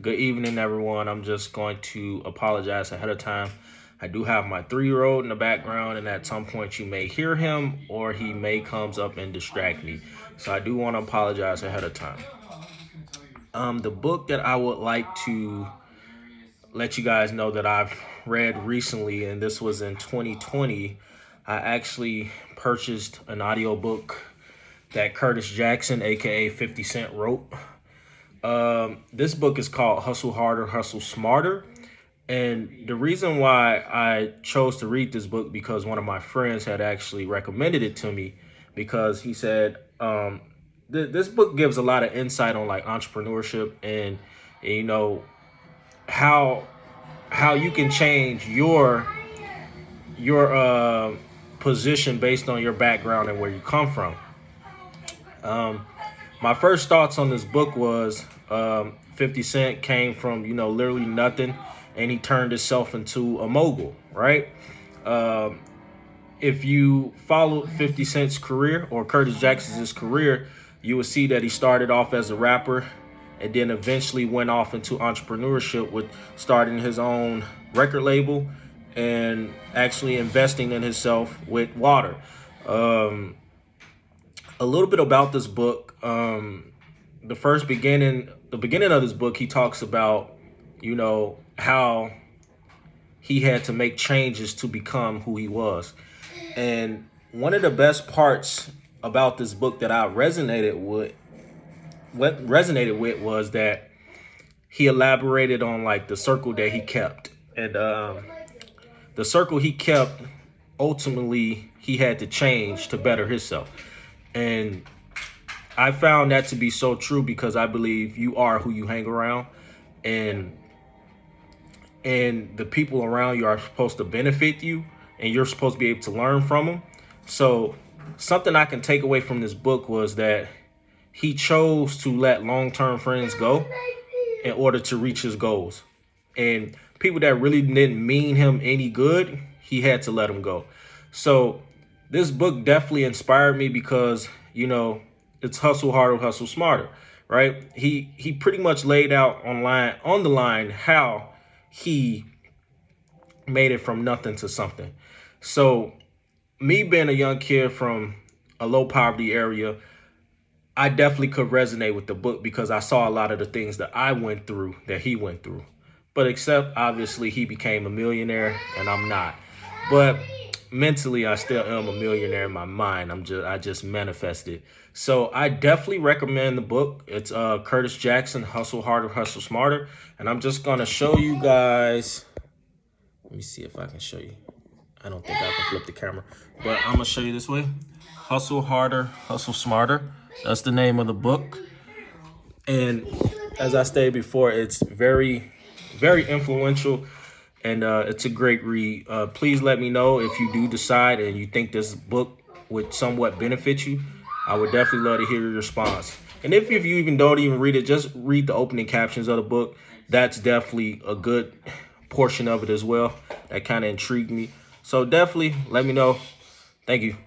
Good evening, everyone. I'm just going to apologize ahead of time. I do have my 3-year-old in the background, and at some point you may hear him or he may comes up and distract me. So I do want to apologize ahead of time. The book that I would like to let you guys know that I've read recently, and this was in 2020, I actually purchased an audiobook that Curtis Jackson, aka 50 Cent, wrote. This book is called Hustle Harder, Hustle Smarter. And the reason why I chose to read this book because one of my friends had actually recommended it to me because he said this book gives a lot of insight on like entrepreneurship and you know how you can change your position based on your background and where you come from. My first thoughts on this book was 50 Cent came from, literally nothing, and he turned himself into a mogul, right? If you followed 50 Cent's career or Curtis Jackson's career, you would see that he started off as a rapper and then eventually went off into entrepreneurship with starting his own record label and actually investing in himself with water. A little bit about this book. The beginning of this book, he talks about, how he had to make changes to become who he was. And one of the best parts about this book that what resonated with was that he elaborated on like the circle that he kept. And the circle he kept, ultimately, he had to change to better himself. And I found that to be so true because I believe you are who you hang around, and the people around you are supposed to benefit you, and you're supposed to be able to learn from them. So something I can take away from this book was that he chose to let long-term friends go in order to reach his goals. And people that really didn't mean him any good, he had to let them go. So this book definitely inspired me because, it's hustle harder, hustle smarter, right? He pretty much laid out on the line how he made it from nothing to something. So me being a young kid from a low poverty area, I definitely could resonate with the book because I saw a lot of the things that I went through that he went through. But except obviously he became a millionaire and I'm not. But mentally, I still am a millionaire in my mind. I just manifested. So I definitely recommend the book. It's Curtis Jackson, Hustle Harder, Hustle Smarter. And I'm just going to show you guys. Let me see if I can show you. I don't think I can flip the camera, but I'm going to show you this way. Hustle Harder, Hustle Smarter. That's the name of the book. And as I stated before, it's very, very influential. And it's a great read. Please let me know if you do decide and you think this book would somewhat benefit you. I would definitely love to hear your response. And if you even don't even read it, just read the opening captions of the book. That's definitely a good portion of it as well. That kind of intrigued me. So definitely let me know. Thank you.